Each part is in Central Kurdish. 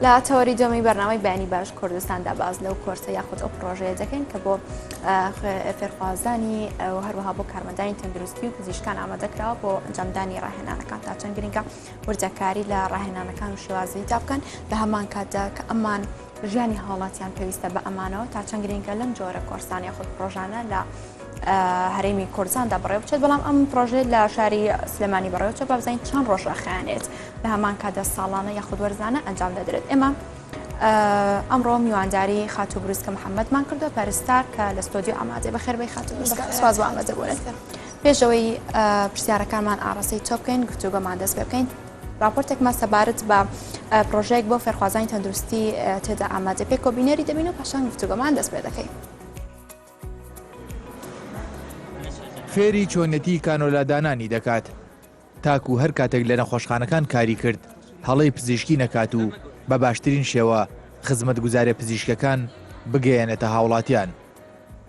لا تەوەری دۆمی بەرنامەی بەیانی باش کوردستاندا باز لەو کۆرسە یاخود ئەو پرۆژەیە دەکەین کە بۆ فێرخوازانی و هەروەها بۆ کارمەندانی تەندروستی و پزیشکان ئامادەکراوە بۆ ئەنجامدانی ڕاهێنانەکان تا چەند گرنگە وردەکاری لە ڕاهێنانەکان و شێوازیدا بکەن لە هەمان کاتدا کە ئەمان ژیانی هاوڵاتیان پێویستە بە ئەمانەوە تا چەند گرنگە لەم جۆرە کۆرسان یاخود پرۆژانە لە هەرێمی کوردستاندا بەڕێوە بچێت بەڵام ئەم پرۆژێ لە شاری سلێمانی بەڕێوە بچێت با بزانین چەند ڕۆژ ڕەخایەنێت لە هەمان کاتدا ساڵانە یاخود وەرزانە ئەنجام دەدرێت. ئێمە ئەمڕۆ میوانداری خاتو بروسکە محەممەدمان کردو پەرستار کە لە ستۆدیۆ ئامادە بەخێربەی خاتو بروسکە سواز بۆ ئامادەبوونێت. پێشەوەی پرسیارەکانمان ئاڕاستەی تۆ بکەین گفتوگۆمان دەست پێ بکەین. راپۆرتێکمان سەبارەت بە پرۆژەیەک بۆ فێرخوازانی تەندروستی تێدا ئامادە پێ کۆبینەری دەبین و پاشان گفتوگۆمان دەست پێ دەکەین. فێری چۆنیەتی کانۆلادانانی دەکات تاکو هەر کاتێک لە نەخۆشخانەکان کاری کرد هەڵەی پزیشکی نەکات و بە باشترین شێوە خزمەتگوزارە پزیشکەکان بگەیەنێتە هاوڵاتیان.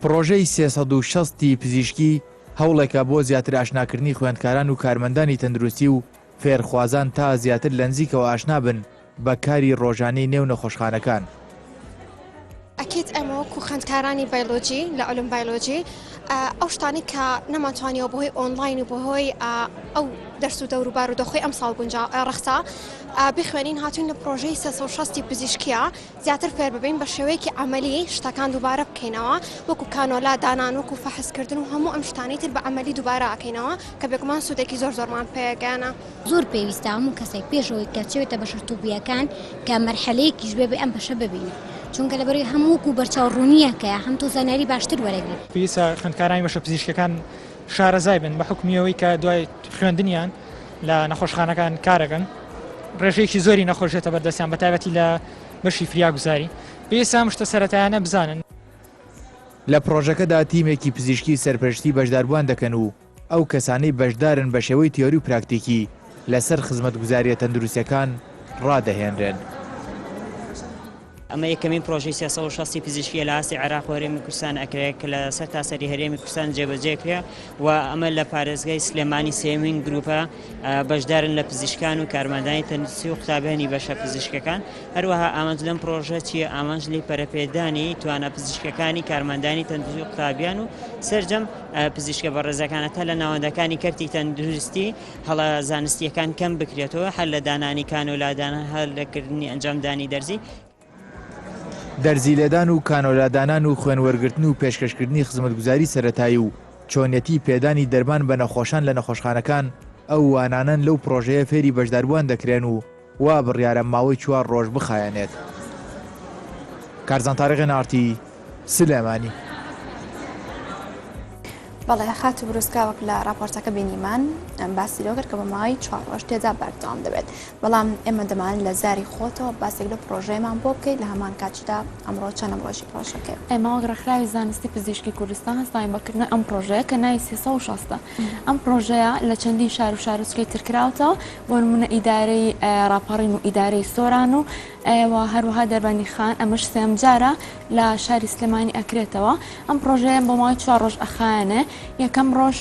پرۆژەی 360 پزیشکی هەوڵێکە بۆ زیاتر ئاشناکردنی خوێندکاران و کارمەندانی تەندروستی و فێرخوازان تا زیاتر لە نزیکەوە ئاشنا بن بە کاری ڕۆژانەی نێو نەخۆشخانەکان. ئەکێت ئەمە وەکو خوێندکارانی بایۆلۆجی لە ئۆلم بایۆلۆجی ئەو شتانی کە نەماتوانیەوە بەهۆی ئۆنلاین و بەهۆی ئەو دەرس و دەوروبار و دەخۆی ئەم ساڵ ڕەخسا بخوێنین هاتوین لە پرۆژەی 360 پزیشکیە زیاتر فێر ببین بە شێوەیەکی عملی شتەکان دووبارە بکەینەوە وەکو کانۆلا دانان وەکو فەحسکردن و هەموو ئەم شتانەی تر بە عملی دووبارە ئەکەینەوە کە بێگومان سوودێکی زۆرمان پێگەانە. زۆر پێویستە هەموو کەسێک پێشەوەی کەچێتە بە شەرتوبیەکان کە مەرحەلەیەکیش بێ بە ئەم بەشە ببینی چونکە لەبەرەوەی هەمووکو بەرچاوڕوونیەکە هەم تۆ زانیاری باشتر وەرەگرێت. پێویستە خوێندکارانی بەشە پزیشکەکان شارەزای بن بە حکمیەوەی کە دوای خوێندنیان لە نەخۆشخانەکان کارەکەن ڕێژەیەکی زۆری نەخۆشێتە بەردەستیان بە تایبەتی لە بەشی فریاگوزاری پێویستە ئەم شتە سەرەتایانە بزانن. لە پرۆژەکەدا تیمێکی پزیشکی سەرپەرشتی بەشداربووان دەکەن و ئەو کەسانەی بەشدارن بە شێوەی تیۆری و پراکتیکی لەسەر خزمەتگوزاریە تەندروستیەکان ڕادەهێنرێن. ئەمە یەکەمین پرۆژەی 360 پزیشکیە لە ئاستی عێراق و هەرێمی کوردستان ئەکرێت کە لە سەر تاسەری هەرێمی کوردستان جێبەجێکرێ و ئەمە لە پارێزگای سلێمانی سێمین گروپە بەشدارن لە پزیشکان و کارمەندانی تەندروستی و قوتابیانی بەشە پزیشکەکان. هەروەها ئامانج لەم پرۆژە چیە ئامانج لی پەرەپێدانی توانە پزیشکەکانی کارمەندانی تەندروستی و قوتابیان و سەرجەم پزیشکە بەڕێزەکانەتە لە ناوەندەکانی کەرتی تەندروستی هەڵە زانستیەکان کەم بکرێتەوە هەر لە دانانی کانۆلادانە هەر لەکردنی ئەنجامدانی دەرزی. دەرزیلێدان و کانۆلادانان و خوێنوەرگرتن و پێشکەشکردنی خزمەتگوزاری سەرەتایی و چۆنیەتی پێدانی دەرمان بە نەخۆشان لە نەخۆشخانەکان ئەو وانانن لەو پرۆژەیە فێری بەشداربووان دەکرێن و وا بڕیارە ماوەی 4 ڕۆژ بخایەنێت. کارزان تاریخی نارتی سلێمانی. بەڵێ خاتو بروسکە وەک لە راپۆرتەکە بینیمان باسی لەوە کرد کە بە ماوەی 4 ڕۆژ تێدا بەردەوام دەبێت بەڵام ئێمە دەمانن لە زاری خۆتەوە باسێک لە پرۆژەیەمان بۆ بکەیت لە هەمان کاتیدا ئەمڕۆ چەندەم ڕۆژی پرۆژەکەی. ئێمە وەک ڕێکخراوی زانستی پزیشکی کوردستان هەستاین بەکردن ئەم پرۆژەیە کە ناوی 360. ئەم پرۆژەیە لە چەندین شار و شارچکەی ترکراوتەوە بۆ نمونە ئیدارەی ڕاپەڕین و ئیدارەی سۆران و هەروەها دەربانی خان ئەمەش سێم جارە لە شاری سلێمانی ئەکرێتەوە. ئەم پرۆژەیە بۆ ماوەی 4 ڕۆژ ئەخایەنێ. یەکەم ڕۆژ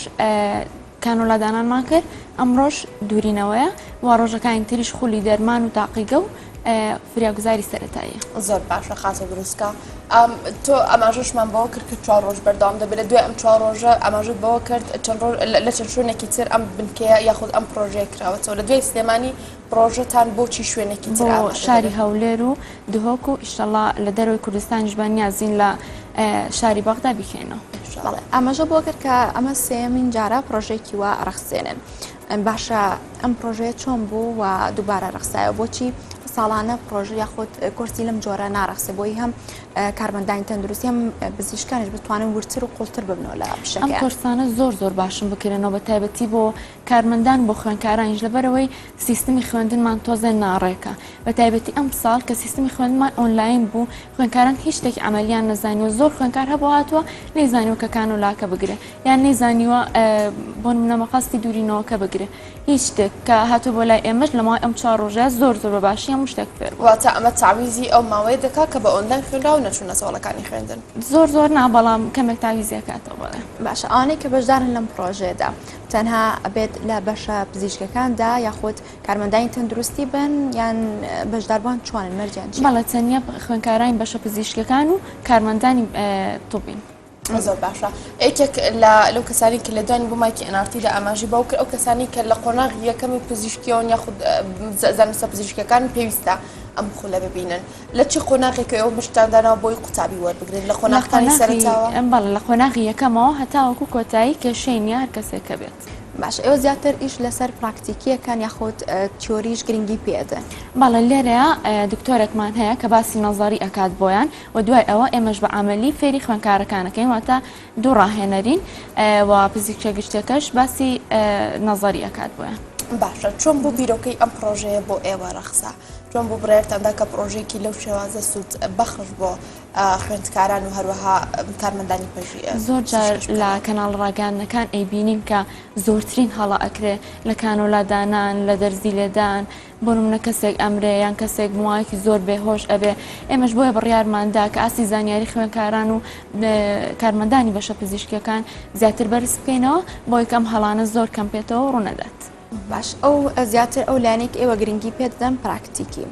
کانۆلادانانمان کرد ئەم ڕۆژ دوورینەوەیە و ڕۆژەکانی تریش خولی دەرمان و تاقیگە و فریاگوزاری سەرەتاییە. زۆر باشە خاتە بروسکە. تۆ ئەماژەشمان بەوە کرد کە 4 ڕۆژ بەردەوام دەبێت دوای ئەم 4 ڕۆژە ئەماژت بەوە کرد لە چەند شوێنێکی تر ئەم بنکەیە یاخود ئەم پرۆژەیە کراوەتەوە لە دوای سلێمانی پرۆژەتان بۆچی شوێنێکی تر شاری هەولێر و دهۆک و ئیشەڵا لە دەروی کوردستانیش بە نیازین لە شاری بەغدا بکەینەوە. ئەمەژە بۆ کرد کە ئەمە سێمین جارە پرۆژێکی وە ڕەخسێنن. باشە ئەم پرۆژەیە چۆن بوو و دووبارە ڕەخسایە بۆچی ساڵانە پرۆژە یاخود کورسی لەم جۆرە ناڕەخسێ بۆی هەم کارمەندانی تەندروستی هەم پزیشکانیش بتوانن ورتر و قوڵتر ببنەوە لە بشەکە. ئەم کورسانە زۆر باشن بکرێنەوە بە تایبەتی بۆ کارمەندان بۆ خوێندکارانیش لەبەرەوەی سیستمی خوێندنمان تۆزە ناڕێکە بە تایبەتی ئەم ساڵ کە سیستمی خوێندنمان ئۆنلاین بوو خوێندکاران هیچ شتێکی عملیان نەزانیوە زۆر خوێندکار هەبوو هاتووە نەیزانیوە کە کانۆلاکە بگرێ یان نەیزانیوە بۆ نەمەقاستی دوورینەوەکە بگرێ هیچ شتێک کە هاتوو بۆ لای ئێمەش لە ماوەی ئەم 4 ڕۆژە زۆر بە باشی هەموو هەموو شتێک فێر بوو. واتە ئەمە تعویزی ئەو ماوەیە دەکات کە بە ئۆنلاین خوێنرا و نەچوونە ساڵەکانی خوێندن. زۆر نا بەڵام کەمێک تاویزیەکاتەوە بڵێ. باشە ئەوانەی کە بەشدارن لەم پرۆژێدا تەنها ئەبێت لە بەشە پزیشکەکاندا یاخود کارمەندانی تەندروستی بن یان بەشداربووان چۆنن مەرجیان چییە؟ بەڵێ تەنیا خوێندکارانی بەشە پزیشکەکان و کارمەندانی توبین. زۆر باشە یەکێک لەو کەسانی کە لە دوانی بۆ مایکی ئەنارتیدا ئاماژی بەو کرد ئەو کەسانی کە لە قۆناغ یەکەمی پزیشکیەوە یاخود زانستە پزیشکەکان پێویستە ئەم خولە ببینن لە چی قۆناغێکە ئەو مشتاندانەوە بۆی قوتابی وەربگرن لە قۆناغەکانی سەرەتاوە؟ بەڵێ لە قۆناغی یەکەمەوە هەتاوەکو کۆتایی کێشەی هەر کەسێکە بێت. باش ئێوە زیاتر ئیش لەسەر پراکتیکیەکان یاخود تیۆریش گرنگی پێدە. بەڵێ لێرەیە دکتۆرێکمان هەیە کە باسی نەزاری ئەکات بۆیان و دوای ئەوە ئێمەش بە عملی فێری خوێندکارەکانەکەین واتە دوو ڕاهێنەرین و پزیکچە گشتەکەش باسی نەزاری ئەکات بۆیان. باشە چۆن بۆ بیرۆکەی ئەم پرۆژەیە بۆ ئێوە ڕەخسا چۆن بۆ برایەتاندا کە پرۆژێکی لەو شێوازە سوود بەخش بۆ خوێندکاران و هەروەها کارمەندانی پەژی زۆر جار لە کەناڵ ڕاگەاندنەکان ئەیبینیم کە زۆرترین هەڵە ئەکرێ لە کانۆلادانان لە دەرزی لێدان بۆ نمونە کەسێک ئەمرێ یان کەسێک موایەکی زۆر بێهۆش ئەبێ ئێمەش بۆیە بڕیارماندا کە ئاسی زانیاری خوێندکاران و کارمەندانی بەشە پزیشکیەکان زیاتر بەرز بکەینەوە بۆی کەم هەڵانە زۆر کەم پێێتەوە ڕوونەدات. باش ئەو زیاتر ئەو لایەنێک ئێوە گرنگی پێ دەدەن پراکتیکی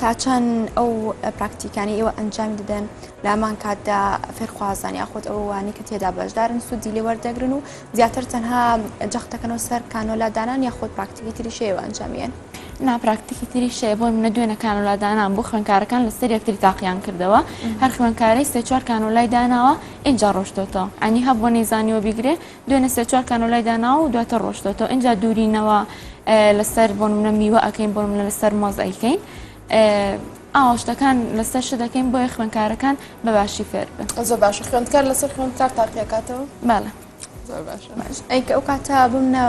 تا چەند ئەو پراکتیکانی ئێوە ئەنجام دەدەن لامان کاتدا فێرخوازان یاخود ئەووانی کە تێدا بەشدارن سوودی لێ وەردەگرن و زیاتر تەنها جەختەکەنەوە سەر کانۆلادانان یاخود پراکتیکی تری شێوە ئەنجامیان. ناپراکتیکی تری شەیە بۆ منە دوێنە کانۆلادانان بۆ خوێندکارەکان لەسەر یەکتری تاقییان کردەوە هەر خوێندکارەی سێ چوار کانۆلای داناوە اینجا ڕۆشتۆتەوە ئەنی هەب بۆ نەیزانیوە بیگرێ دوێنە سێ چوار کانۆلای داناوە و دواتە ڕۆشتۆتەوە اینجا دوورینەوە لەسەر بۆ منە میوە ئەەکەین بۆ منە لەسەر مۆز ئەیکەین ئاشتەکان لەسەر ش دەکەین بۆیە خوێندکارەکان بە باشی فێر بن. زۆر باشە خوێندکار لەسەر خوێندکار تاقیەکاتەوە؟ بەڵێ زۆر باشە. ئەو کاتە بمنە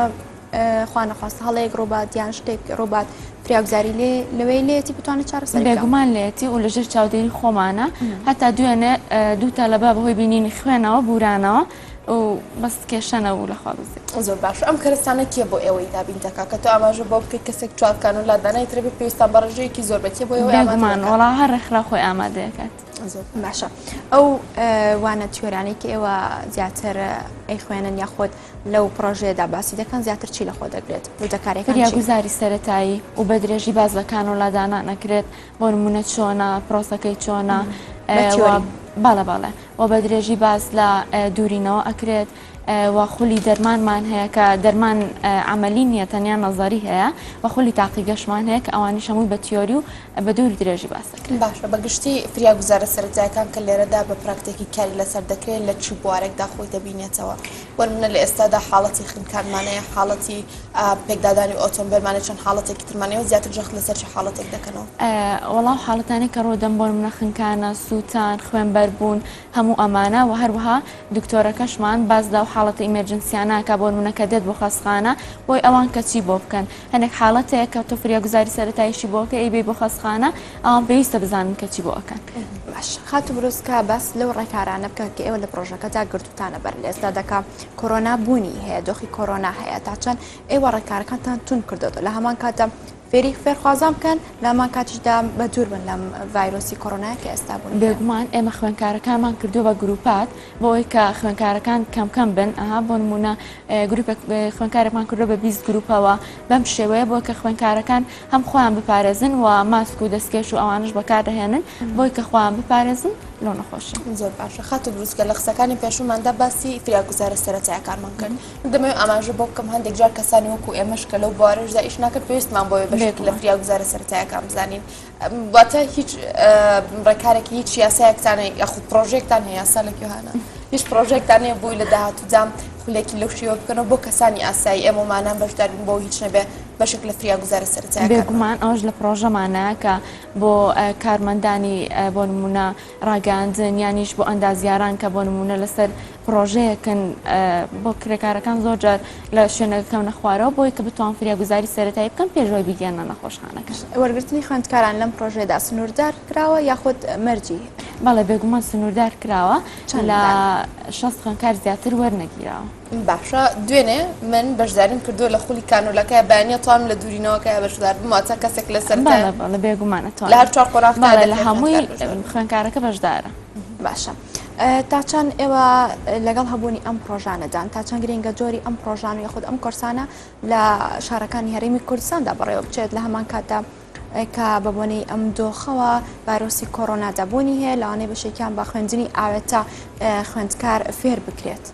خوانەخواست هەڵەیەک ڕۆبات یان شتێک ڕۆبات فریاگوزاری لەوەی لێتی بتوانێت چارەسەر بێگومان لێتی و لەژێر چاودێری خۆمانە هەتا دوێنێ دوو تەلەبە بەهۆی بینینی خوێنەوە بورانەوە و بەس کێشەنە و لەخوا بزێت. زۆر باش ئەم کەرستانە کێ بۆ ئێوەی دابین دەکا کە تۆ ئاماژە بۆ بکەیت کەسێک چوارکان و لادانای ترێ پێویستان بە ڕێژەیەکی زۆر بەکێ بۆ بێگومان وەڵا هەر ڕێکخرا خۆی ئامادەیەکات. باشە ئەو وانە تیۆرانەی کە ئێوە زیاتر ئەی خوێنن یاخۆت لەو پرۆژێدا باسی دەکەن زیاتر چی لە خۆ دەگرێت بودەکارێکەکان یاگوزاری سەرەتایی و بە درێژی باز لە کانۆلادانە نەکرێت بۆ نمونە چۆنە پرۆسەکەی چۆنە باڵە و بە درێژی باز لە دوورینەوە ئەکرێت و خولی دەرمانمان هەیە کە دەرمان عملی نیە تەنیا نەزاری هەیە و خولی تاقی گەشتمان هەیە کە ئەوانی شەمووی بە تیۆری و بە دووری درێژی باسەکرێت. باشە بەگشتی فریاگوزارە سەرەتایەکان کە لێرەدا بە پراکتێکی کاری لەسەر دەکرێت لە چی بوارێکدا خۆی دەبینێتەوە وە منە لە ئێستادا حاڵەتی خنکانمانەیە حاڵەتی پێکدادانی ئۆتۆمبیلمانە چەند حاڵەتێکی ترمانەوە زیاتر جەخت لەسەر چه حاڵەتێک دەکەنەوە؟ وەڵاو حاڵەتانی کە ڕۆدەم بۆ منە خنکانە سووتان خوێنبەربوون هەموو ئەمانە و هەروەها دکتۆرەکەشمان بازدا و حاڵەتی ئیمەرجنسیانە بۆ منە کە دێت بۆ خەسخانە بۆی ئەوان کەچی بۆ بکەن هەندێک حاڵەتەیە کە تۆ فریاگوزاری سەرەتاییشی بۆکە ئەی بێ بۆ خەسخانە ئەوان پێویستە بزانن کەچی بۆ ئەکەن. باش خاتو بروسکە بەس لەو ڕێکارانە بکە کە ئێوە لە پرۆژەکەدا گرتوتانە بەر لە ئێستا دەکا کۆرۆنا بوونی هەیە دۆخی کۆرۆنا هەیە تا چەند ئێوە ڕێکارەکانتان تون کردەوە لە هەمان کاتە فێری فێرخوازان بکەن لەمان کاتیشدا بە دوور بن لەم ڤایرۆسی کۆرۆنای کە ئێستا بوون. بێگومان ئێمە خوێندکارەکانمان کردو بە گروپات بۆی کە خوێندکارەکان کەم بن ئەها بۆ نمونە گروپێک خوێندکارێکمان کردو بە 20 گروپەوە بەم شێوەیە بۆ کە خوێندکارەکان هەم خۆیان بپارێزن و ماسک و دەستکێش و ئەوانش بەکاردەهێنن بۆی کە خۆیان بپارێزن لۆ نەخۆشی. زۆر باشە خاتو بروسکە لە قسەکانی پێشوماندا باسی فریاگوزارە سەرەتاییەکانمان کرد دەمەوێت ئاماژە بۆ بکەم هەندێک جار کەسانی وەکو ئێمەش کە لەو بوارەشدا ئیش ناکرد پێویستمان بۆیە بەشێک لە فریاگوزارە سەرەتاییەکان بزانین واتە هیچ ڕێکارێکی هیچ یاسایەکتانە یاخود پرۆژێکتان هەیە یاسا لە کوێهانە هیچ پرۆژێکتان هەیە بووی لە داهاتووجام خولێکی لەو شێوە بکەنەوە بۆ کەسانی ئاسایی ئێمەمانان بەشداربن بۆ هیچ نەبێ بەشێک لە فریاگوزارە سەرەتاییەکان. بێگومان ئەوش لە پرۆژەمانەیە کە بۆ کارمەندانی بۆ نمونە ڕاگەاندن یانیش بۆ ئەندازیاران کە بۆ نمونە لەسەر پرۆژەیەکن بۆ کرێکارەکان زۆر جار لە شوێنەکەم نەخوارەوە بۆی کە بتوان فریاگوزاری سەرەتایی بکەن پێشەوەی بگەێنە نەخۆشخانەکە. وەرگرتنی خوێندکاران لەم پرۆژێدا سنووردار کراوە یاخود مەرجی؟ بەڵێ بێگومان سنووردار کراوە لە 6 خوێندکار زیاتر وەرنەگیراوە. باشە دوێنێ من بەشداریم کردو لە خولی کانۆلەکە بەیانە توانم لە دوورینەوەکە بەشدار بماتە کەسێک لەسەر بەڵێ بێگومانە لە هەر چوار قۆراغ لە هەمووی خوێندکارەکە بەشدارە. باشە تا چەند ئێوە لەگەڵ هەبوونی ئەم پرۆژانەدان تا چەند گرنگە جۆری ئەم پرۆژان و یاخود ئەم کورسانە لە شارەکانی هەرێمی کوردستاندا بەڕێوە بچێت لە هەمان کاتدا کە بەبوونی ئەم دۆخەوە ڤایرۆسی کۆڕۆنا دابوونی هەیە لەوانەیە بەشێکیان بە خوێندنی ئاوێتە خوێندکار فێر بکرێت.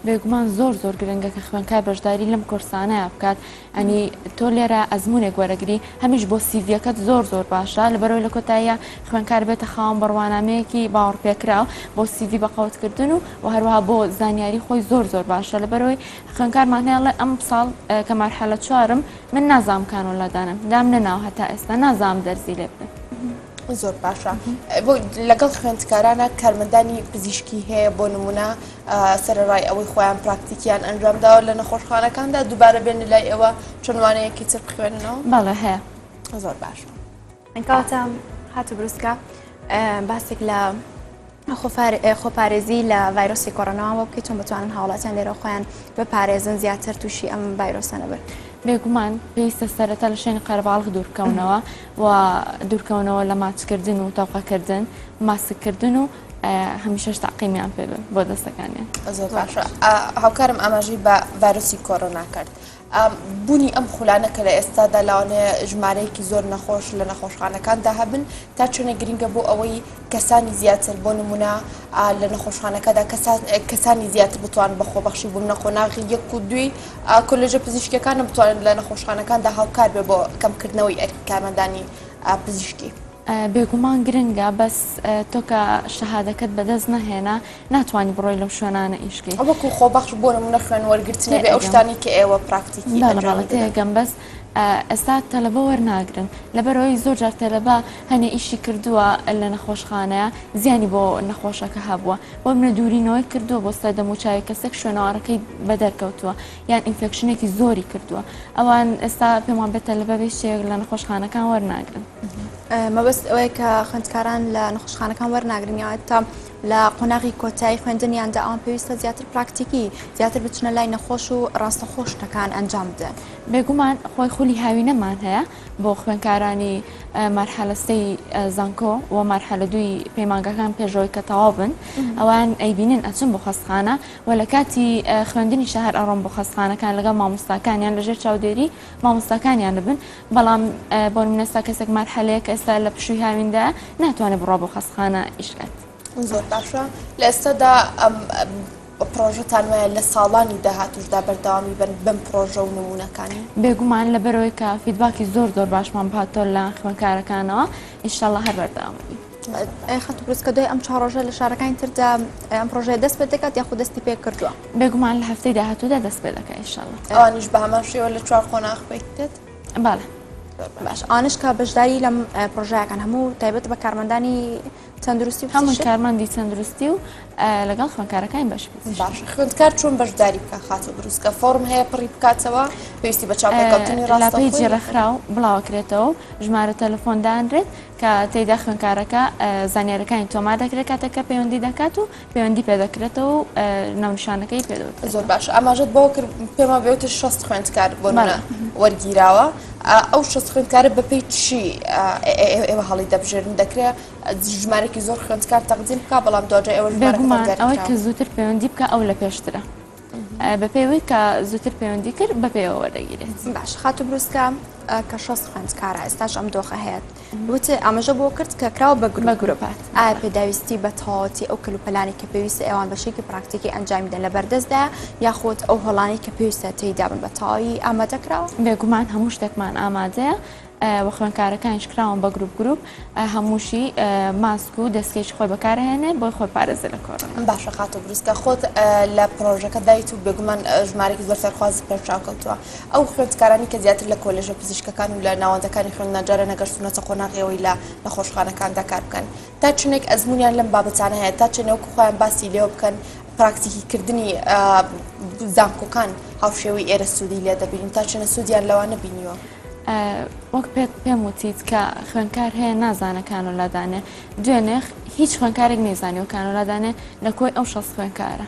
بێگومان زۆر گرنگە کە خوێندکار بەشداری لەم کورسانەیە بکات ئەنی تۆ لێرە ئەزمونێک وەرەگری هەمیش بۆ سیڤەکەت زۆر باشە لەبەرەوەی لە کۆتاییە خوێندکار بێتە خاوەن بڕوانامەیەکی باوەڕپێکراو بۆ سیڤ بەقەوتکردن و هەروەها بۆ زانیاری خۆی زۆر باشە لەبەرەوەی خوێندکارمانهێڵێ ئەم ساڵ کە مەرحەلە 4م من نازام کانۆلەدانم دام نەناو هەتا ئێستا نازام دەرزی لێ بێت. زۆر باشە بۆ لەگەڵ خوێندکارانە کارمەندانی پزیشکی هەیە بۆ نمونە سەرڕای ئەوەی خۆیان پراکتیکیان ئەنجامداوە لە نەخۆشخانەکاندا دووبارە بێن لای ئێوە چۆنوانەیەکی تر بخوێننەوە؟ بەڵێ هەیە. زۆر باشە. ئەنکەواتە هاتو بروسکە باسێک لە خۆپارێزی لە ڤایرۆسی کۆڕۆناوە بکەیت چۆن بتوانن هاوڵاتیان لێرە خۆیان بپارێزن زیاتر تووشی ئەم ڤایرۆسانە بن. بێگومان پێویستە سەرەتا لە شوێنی قەرەباڵغ دوورکەونەوە و دوورکەونەوە لە ماچکردن و تەوقەکردن ماسکردن و هەمیشەش تاقیمیان پێ بن بۆ دەستەکانیان. زۆر باشە هاوکارم ئاماژەی بە ڤایرۆسی کۆڕۆنا کرد. بوونی ئەم خولانە کە لە ئێستادا لاوانەیە ژمارەیەکی زۆر نەخۆش لە نەخۆشخانەکاندا هەبن تا چۆنە گرنگە بۆ ئەوەی کەسانی زیاتر بۆ نمونە لە نەخۆشخانەکەدا کەسانی زیاتر بتوان بە خۆبەخشی بوون نەخۆناغی 1 و 2 کۆلێژە پزیشکیەکانە بتوانن لە نەخۆشخانەکاندا هاوکار بێ بۆ کەمکردنەوەی کارمەندانی پزیشکی. بێگومان گرنگە بەس تۆ کە شەهادەکەت بەدەست نەهێنا ناتوانانی بڕۆی لەم شوێنانە ئیشکی وەکو خۆبەخش بۆ نمونە خوێن وەرگرتنە بێ ئەو شتانی کە ئێوە پراکتیکی تێگەم بەس ئێستا تەلەبە وەرناگرن لەبەرەوەی زۆر جار تەلەبە هەنێ ئیشی کردووە لە نەخۆشخانەیە زیانی بۆ نەخۆشەکە هەبووە بۆ منە دوورینەوەی کردووە بۆ ستا دەموچاوی کەسێک شوێنەوارەکەی بەدەرکەوتووە یان ئینفێکشنێکی زۆری کردووە ئەوان ئێستا پێمان بێت تەلەبە بێشتێک لە نەخۆشخانەکان وەرناگرن. مەبەست ئەوەیە کە خوێندکاران لە نەخۆشخانەکان وەرناگرنیەوە تا لە قۆناغی کۆتایی خوێندنیاندا ئەوان پێویستە زیاتر پراکتیکی زیاتر بچنە لای نەخۆش و ڕاستەخۆش شتەکان ئەنجام بدەن. بێگومان خۆی خولی هاوینەمان هەیە بۆ خوێندکارانی مەرحەلە 3 زانکۆ و مەرحەلە 2 پەیمانگەکان پێشەوەی کە تەواو بن ئەوان ئەیبینن ئەچن بۆ خەستخانە و لە کاتی خوێندنی شەهر ئەڕۆن بۆ خەستخانەکان لەگەڵ مامۆستاکانیان لەژێر چاودێری مامۆستاکانیان دەبن بەڵام بۆ نمونەستا کەسێک مەرحەلەیە کە ئێستا لە پشووی هاویندا ناتوانێت بڕۆ بۆ خەستخانە ئیشکات. زۆر باشە لە ئێستادا پرۆژەتان وایە لە ساڵانی داهاتوشدا بەردەوامی بن بم پرۆژە و نمونونەکانی بێگومان لەبەرەوەی کە فیدباکی زۆر باشمان بهاتۆ لە خوێندکارەکانەوە ئینشاڵڵا هەر بەردەوامی. خەت بروسکە دوای ئەم 4 ڕۆژە لە شارەکانی تردا ئەم پرۆژەیە دەست پێ دەکات یاخود دەستی پێ کردووە؟ بێگومان لە هەفتەی داهاتوودا دەست پێ دەکات ئینشاڵڵا. ئەوانیش بە هەمان شێوە لە 4 قۆناغ بێت؟ بەڵێ. باش ئانش کە بەشداری لەم پرۆژەکان هەموو تایبەت بە کارمەندانی تەندروستی و هەموو کارمەندی تەندروستی و لەگەڵ خوێندکارەکانی باش خوێندکار چۆن بەشداری بکە خاتە بروسکە فۆرم هەیە پڕی بکاتەوە پێویستی بە چاوپێکەوتنی ڕاستەپێجی ڕێکخراو بڵاوکرێتەوە ژمارە تەلەفۆندانرێت کە تێیدا خوێندکارەکە زانیارەکانی تۆمار دەکرێت کاتێککە پەیوەندی دەکات و پەیوەندی پێ دەکرێتەوە و ناونیشانەکەی پێدەوت. زۆر باش ئاماژەت بۆ کرد پێما بێتە 6 خوێندکار بۆ وەرگیراوە ئەو 6 خوێندکارە بەپێی چی ئێوە هەڵی دەبژێرن دەکرێت ژمارەی زۆر خوێندکار تەقدیم بکە بەڵام دوجا ئێوە ئەوەی کە زووتر پەیوەندی بکە ئەو لە پێشترە بەپێوەی کە زووتر پەیوەندی کرد بەپێوە وەردەگیرێت. باش خاتو بروسکە کە 6 خوێندکارە ئێستاش ئەم دۆخە هەیە وتە ئاماژە بۆ کرد کە کراوە بە گروپات ئایا پێداویستی بە تەواوەتی ئەو کەلوپەلانی کە پێویستە ئێوان بەشێکی پراکتیکی ئەنجام بدەن لە بەردەستدا یاخود ئەو هەڵانی کە پێویستە تێیدا بن بە تەواوی ئامادەکراوە؟ بێگومان هەموو شتێکمان ئامادەیە وە خوێندکارەکانیش کراون بە گروپ هەمووشی ماسک و دەستکەیش خۆی بەکارهێنێ بۆی خۆی پارێزە لە کۆڕۆنا. باشە خاتە بروسکە خۆت لە پرۆژەکە دایت و بێگومان ژمارەی زۆر سەرخوازی پێشاکەوتووە ئەو خوێندکارانی کە زیاتر لە کۆلێژە پزیشکەکان و لە ناوەندەکانی خوێندنەجارە نەگەشتونەتە قۆناغیەوەی لە نەخۆشخانەکاندا کار بکەن تا چنێک ئەزمونیان لەم بابەتانە هەیە تا چنێوەکو خۆیان باسی لێوە بکەن پراکتیکیکردنی زانکۆکان هاوشێوەی ئێرە سوودی لێ دەبینین تا چنە سوودیان لەوانە بینیوە. وەک پێم وتیت کە خوێنکار هەیە نازانە کانۆلادانێ دوێنێ هیچ خوێنکارێک نێزانانی و کانۆلادانێ لە کۆی ئەو شەست خوێنکارە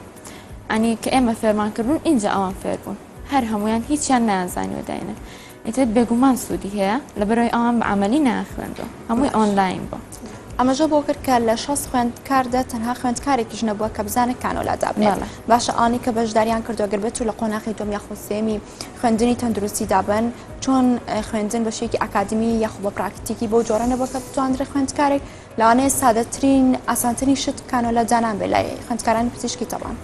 ئەنی کە ئێمە فێرمانکردون اینجا ئەوان فێر بوون هەر هەمویان هیچیان نازانی وەداینە ئیتر بێگومان سوودی هەیە لەبەرەوەی ئەوان بە عملی ناخوێنەوە هەمووی ئۆنلاین بوو ئەمەژە بۆ کرد کە لە 6 خوێندکاردا تەنها خوێندکارێکیش نەبووە کە بزانێت کانۆلادا بێت باشە ئانی کە بەشداریان کردو گەربێت و لە قۆناغی دۆم یاخود سێمی خوێندنی تەندروستی دابن چۆن خوێندن بەشێکی ئاکادمی یاخود بە پراکتیکی بۆ جۆرە نەبووە کە بتوانرێت خوێندکارێک لەوانەیە سادەترین ئاسانترین شت کانۆلادانان بێ لای خوێندکارانی پزیشکی تەڵان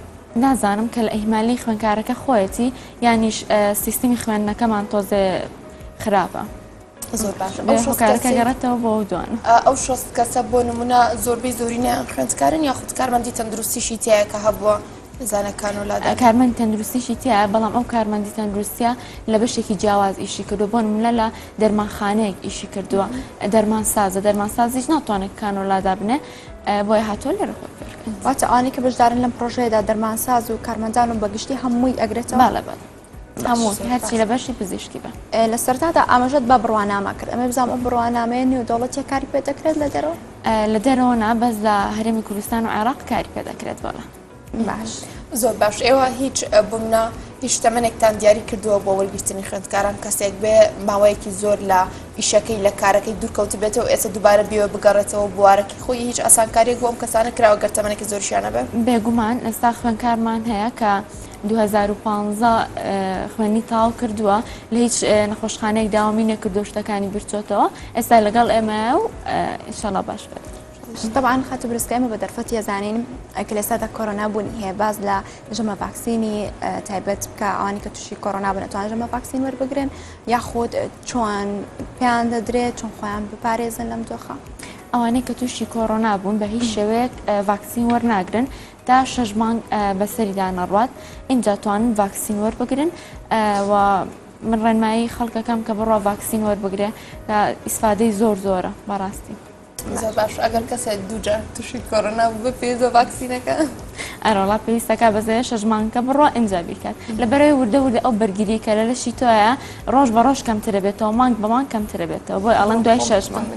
نازانم کە لە ئیهمالی خوێنکارەکە خۆیەتی یانیش سیستمی خوێندنەکەمان تۆزێ خراپە زۆر باشە کارەکە گەڕێتەوە بۆ دوان ئەو شەست کەسە بۆ نمونە زۆربەی زۆرینیان خوێندکارن یاخود کارمەندی تەندروستیشی تایە کە هەبووە بزانە کانۆلادا کارمەند تەندروستیشی تایە بەڵام ئەو کارمەندی تەندروستیە لە بەشێکی جیاواز ئیشی کردو بۆ نمونە لە دەرمانخانەیەک ئیشی کردووە دەرمان سازە دەرمان سازیش ناتوانێت کانۆلادا بنێ بۆی هاتۆ لێرە خۆ واتە ئانی کە بەشدارن لەم پرۆژەیەدا دەرمانساز و کارمەندان و بەگشتی هەمووی ئەگرێتەوە باڵەبەت هەموو هەرچی لە بەشی پزیشکی بە لە سەرتادا ئاماژەت بە بڕوانامە کرد ئەمە بزانام ئەو بڕوانامەیە نێودەوڵەتیە کاری پێ دەکرێت لە دەرەوە لە دەرەوەنا بەس لە هەرێمی کوردستان و عێراق کاری پێ دەکرێت بەڵە باش زۆر باش ئێوە هیچ بوومە هیچ تەمەنێکتان دیاری کردووە بۆ وەرگرتنی خوێندکاران کەسێک بێ ماوەیەکی زۆر لە ئیشەکەی لە کارەکەی دوورکەوت بێتەوە ئێستا دووبارە بیوە بگەڕێتەوە بوارەکەی خۆی هیچ ئاسانکاریێک بۆ ئەم کەسانە کراوە گەر تەمەنێکی زۆرشیانە بێ بێگومان ئێستا خوێنکارمان هەیە کە 2015 خوێنی تاو کردووە لە هیچ نەخۆشخانەیەک داوامی نەکردو شتەکانی برچۆتەوە ئێستا لەگەڵ ئێمە و ئینشاڵڵا باش بێت طبعا خاطر برسكايمه بدرفت يزانين كلاسات كورونا بوني هي باز لا جمع فاكسيني تايبت كأواني كتوشي كورونا بنتوان جمع فاكسين ور بقرن ياخد شوان بيان دريت شون خوان بباريزن لم دوخا ئەوانەی کە تووشی کۆڕۆنا بوون بە هیچ شێوەیەک ڤاکسین وەرناگرن تا 6 مانگ بەسەریدا نەڕوات اینجا توانن ڤاکسین وەربگرن و من ڕێنمایی خەڵکەکەم کە بڕۆ ڤاکسین وەربگرێ ئیسفادەی زۆر زۆرە بەڕاستی زۆر باش ئەگەر کەسێ دووجار تووشی کۆڕۆنا بوو پێویستە ڤاکسینەکە ئەرەڵا پێویستەکە بەزەیە 6 مانگکە بڕۆ ئینجا بیکات لەبەرەوەی وردە وردە ئەو بەرگیری کە لە لەشی تۆیە ڕۆژ بە ڕۆژ کەمترە بێتەوە مانگ بە مانگ کەمترە بێتەوە بۆی ئەڵەن دوای 6 مانگ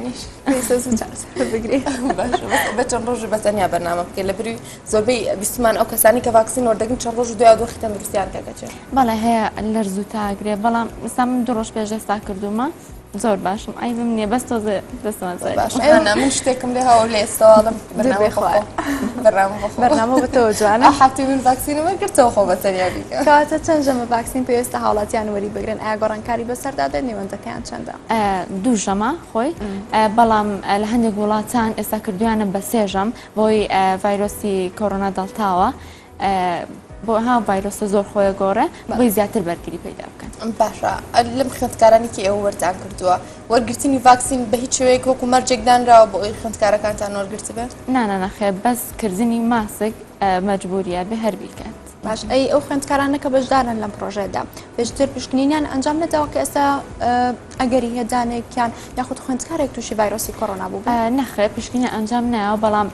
بە چەند ڕۆژ بەتەنیا بەرنامە بکەیت لە بری زۆربەی بیستمان ئەو کەسانی کە ڤاکسین وەردەگرن چەند ڕۆژ دوای دۆخی تەندروستیان تێگەچێت بەڵێ هەیە لەرز و تاگرێ بەڵام ئێستا من 2 ڕۆژ پێش ئێستا کردومە زۆر باشم ئای بم نییە بەس تۆزە دەستمان من شتێکم لێ هەوڵ لێ ئێستاڵم بەرنامە بەتەوە جوانە حتی من ڤاکسینە وەرگرتەوە خۆ بەتەنیا بیکە کاتە چەند ژەمە ڤاکسین پێویستە هاوڵاتیان وەری بگرن ئایا گۆڕانکاری بەسەردا دێت نێوەندەکەیان چەندە 2 ژەمە خۆی بەڵام لە هەندێک وڵاتان ئێستا کردویانە بە 3 ژەم بۆی ڤایرۆسی کۆڕۆنا دڵتاوە بۆ ها ڤایرۆسە زۆر خۆیە گۆڕێ بۆی زیاتر بەرگری پەیدا بکەن باشە لەم خوێندکارانێکی ئێوە وەردان کردووە وەرگرتنی ڤاکسین بە هیچ شوەیەک وەکو مەرجێکدانراوە بۆ ئەوی خوێندکارەکانتان وەرگرت بێت نانەخێ بەس کردنی ماسک مەجبوریە بێ هەر بیکات باش ئەو خوێندکارانە کە بەشدارن لەم پرۆژێدا پێشتر پشکنینیان ئەنجام نەداوە کە ئێستا ئەگەری هێدانێکیان یاخود خوێندکارێک تووشی ڤایرۆسی کۆڕۆنا بوو نەخێ پشکنی ئەنجام نایەوە بەڵام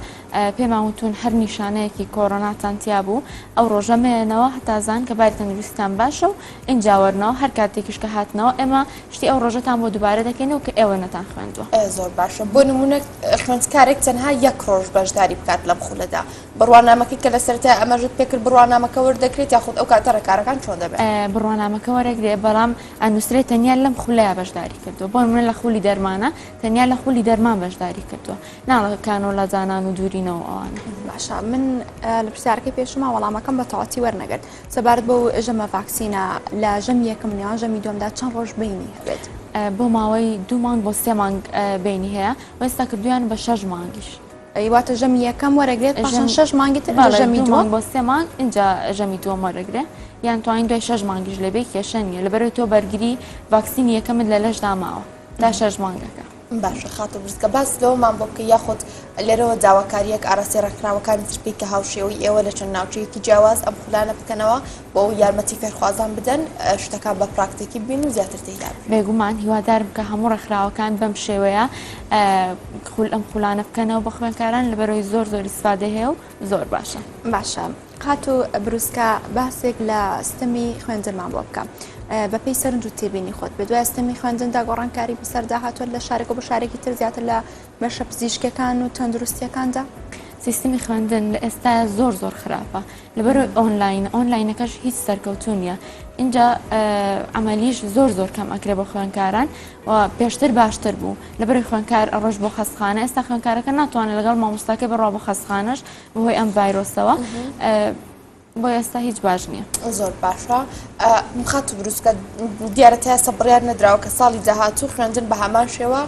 پێماوتون هەر نیشانەیەکی کۆڕۆناتان بوو ئەو ڕۆژەمێنەوە هەتازان کە باری تەندروستیان باشە و ئینجاوەرنەوە هەر کاتێکیش کە هاتنەوە ئێمە شتی ئەو ڕۆژەتان بۆ دووبارە دەکەینەوە کە ئێوە نەتان خوێندووە زۆر باشە بۆ نمونە خوێندکارێک تەنها 1 ڕۆژ بەشداری بکات لەم خولەدا بڕوانامەکەی کە لەسەرتا ئەمەژت پێکرد بڕوانامەکە وەردەکرێت یاخود ئەو کاتە ڕێکارەکان چۆن دەبێت بڕوانامەکە وەرەگرێ بەڵام ئەنووسرێت تەنیا لەم خولەیە بەشداری کردووە بۆ من لە خولی دەرمانە تەنیا لە خولی دەرمان بەشداری کردووە ناڵەکانەوە لە زانان و دوورینەوە ئەوانە باشە من لە پرسیارەکەی پێشما وەڵامەکەم بە تەواتی وەرنەگرت سەبارەت بۆ ژەمە ڤاکسینە لە ژەمی یەکەم نێوان ژەمی دووەمدا چەند ڕۆژ بینی هەبێت بۆ ماوەی 2 مانگ بۆ 3 مانگ بینی هەیە وێستا کردویان بە 6 مانگیش واتە ژەمی یەکەم وەرەگرێت پاشان 6 مانگی ژەمی دووەم بۆ 3 مانگ اینجا ژەمی دووەم وەرەگرێ یان توانین دوای 6 مانگیش لەبێ کێشە نیە لەبەرەوەی تۆ بەرگری ڤاکسینی یەکەمت لە لەشدا ماوە تا 6 مانگەکە باشە خاتە بریسکە باس لەوەمان بۆ بکە یاخود لێرەوە داواکاریەک ئاراسی ڕێکخراوەکانی ترپی کە هاوشێوەی ئێوە لە چەند ناوچەیەکی جیاواز ئەم خولانە بکەنەوە بۆ ئەو یارمەتی فێرخوازان بدەن شتەکان بە پراکتیکی بین و زیاتر تێدا بێگومان هیوادارم کە هەموو ڕێکخراوەکان بەم شێوەیە ئەم خولانە بکەنەوە بە خوێندکاران لەبەرەوەی زۆر زۆر ئیسفادە هەیە و زۆر باشە باشە قات و بروسکە باسێک لە ستەمی خوێندنمان بۆ بکەم بەپی سەرنج و تێبینی خۆت بە دوای ئەستەمی خوێندندا گۆڕانکاری بەسەردا هاتووە لە شارێک بە شارێکی تر زیاتر لە بەشە پزیشکەکان و تەندروستیەکاندا سیستمی خوێندن لە ئێستا زۆر خراپە لەبەرەوەی ئۆنلاینەکەش هیچ سەرکەوتو نیە اینجا ئەمەلیش زۆر کەم ئەکرێ بۆ خوێندکاران و پێشتر باشتر بوو لەبەرەوەی خوێندکار ڕۆژ بۆ خەستخانە ئێستا خوێندکارەکە ناتوانێت لەگەڵ مامۆستاکە بڕوا بۆ خەستخانەش بەهۆی ئەم ڤایرۆسەوە بۆ ئێستا هیچ باش نییە زۆر باشە مخات دروستکە دیارەت هەیە سەبڕیار نەدراوە کە ساڵی داهاتوو خوێندن بە هەمان شێوە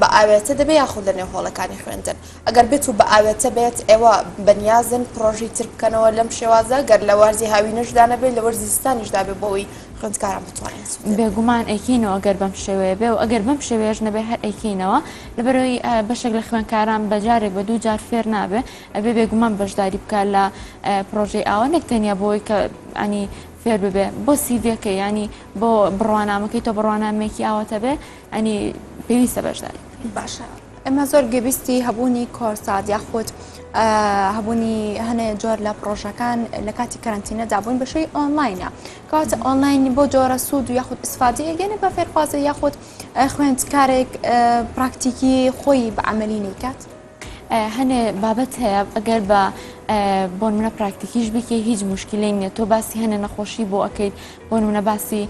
بە ئاوێتە دەبێت یاخود لە نێو هۆڵەکانی خوێندن ئەگەر بێت و بە ئاوێتە بێت ئێوە بەنیازن پرۆژی تر بکەنەوە لەم شێوازە گەر لە وەرزی هاوینەشدا نەبێت لە وەرزی زستانیشدا بێت بۆەوەی خوێندکاران بتوانێت بێگومان ئەیکینەوە ئەگەر بەم شێوەیە بێ و ئەگەر بەم شێوەیەش نەبێ هەر ئەیکینەوە لەبەرەوەی بەشێک لە خوێندکاران بەجارێک بە دوو جار فێر نابێ ئەبێ بێگومان بەشداری بکات لە پرۆژەی ئاوە نەکتەنیا بۆی کە ئەنی فێر ببێ بۆ سیڤەکە ینی بۆ بڕوانامەکەی تۆ بڕوانامێکی ئاوەتە بێ ئەنی پێویستە بەشداری باشە ئێمە زۆر گەبیستی هەبوونی کۆرسات یاخود هەبوونی هەنێ جۆر لە پرۆژەکان لە کاتی کەرنتینەدا بوون بەشەی ئۆنلاینە کاتە ئۆنلاینی بۆ جۆرە سوود و یاخود ئیسفادی ئەگەنێ بە فێرخوازە یاخود خوێندکارێک پراکتیکی خۆی بە عەمەلی نەیکات هەنێ بابەت هەیە ئەگەر بە بۆ نمونە پراکتیکیش بکەی هیچ مشکلەی نییە تۆ باسی هەنێ نەخۆشی بۆ ئەەکەیت بۆ نمونە باسی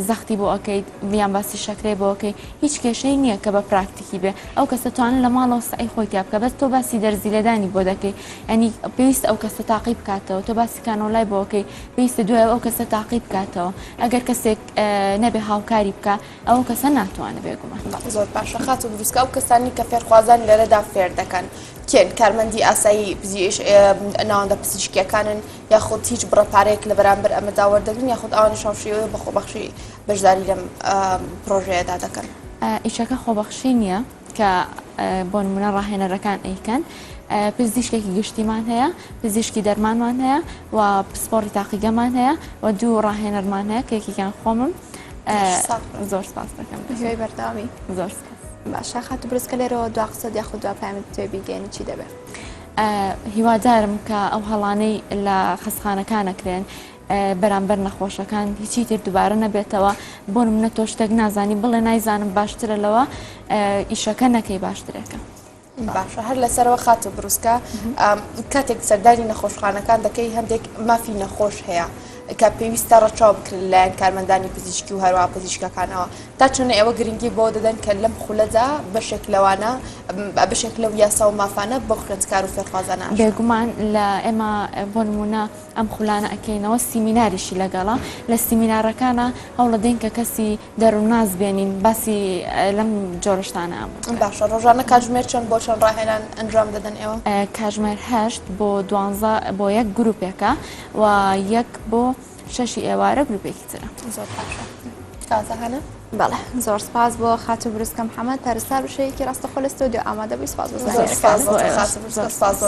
زەختی بۆ ئەەکەیت بیان باسی شەکرێ بۆ ئەەکەی هیچ کێشەی نییە کە بە پراکتیکی بێ ئەو کەسە توانن لە ماڵەوە سعی خۆی تیا بکە بەس تۆ باسی دەرزیلەدانی بۆ دەکەی ئەنی پێویستە ئەو کەسە تاقی بکاتەوە تۆ باسی کانۆلای بۆ ئەەکەی پێویستە دوای ئەو کەسە تاقی بکاتەوە ئەگەر کەسێک نەبێ هاوکاری بکە ئەو کەسە ناتوانە بێگومان زۆر باشە خات و دروستکە ئەو کەسانی کە فێرخوازان لێرەدا فێر دەکەن کێن کارمەندی ئاسایی ناوەندە پزیشکیەکانن یاخود هیچ بڕەپارەیەک لە بەرامبەر ئەمەدا وەردەگرن یاخود ئەوانی شەوشیوە بە خۆبەخشی بەشداری لەم پرۆژەیەدا دەکەن ئیشەکە خۆبەخشی نییە کە بۆ نمونە ڕاهێنەرەکان ئەیکەن پزیشکێکی گشتیمان هەیە پزیشکی دەرمانمان هەیە و پسپۆڕی تاقیگەمان هەیە و دوو ڕاهێنەرمان هەیە کە یەکێکیان خۆمم زۆر سپاس دەکەم هێوی بەرداوی زۆر سپاس باشە خات و بریسکە لێرەوە دوا قسەد یاخود دوا پامت توێ بیگەێنی چی دەبێت هیوادارم کە ئەو هەڵانەی لە خەستخانەکانەکرێن بەرامبەر نەخۆشەکان هیچی تر دووبارە نەبێتەوە بۆ نمونە تۆ شتێک نازانی بڵێ نایزانم باشترە لەوە ئیشەکە نەکەی باشترێکە باشە هەر لەسەرەوە خات و بروسکە کاتێک سەردانی نەخۆشخانەکان دەکەی هەندێک مافی نەخۆش هەیە کە پێویستە ڕەچاو بکرێت لایەن کارمەندانی پزیشکی و هەروە پزیشکەکانەوە تا چۆنە ئێوە گرنگی بۆ دەدەن کە لەم خولەدا بەشێک لەوانە بەشێک لەو یاسا و مافانە بۆ خوێندکار و فێرخوازانە بێگومان لە ئێمە بۆ نمونە ئەم خولانە ئەەکەینەوە سیمیناریشی لەگەڵا لە سیمینارەکانە هەوڵە دەین کە کەسی دەرووناز بێنین باسی لەم جۆرەشتانە باشە ڕۆژانە کاتژمێر چەند بۆ چەند ڕاهێنان ئەنجام دەدەن ئێوە کاتژمێر 8 بۆ 12 بۆ یەک گروپێکە و یەک بۆ 6 ئێوارە گروپێکی ترە زۆر باشە کازەهانە بەڵێ زۆر سپاس بۆ خات و بروسکە محەممەد پەرستار بشەیەکی ڕاستەخۆ لە ستۆدیۆ ئامادە بووی سپاس بۆ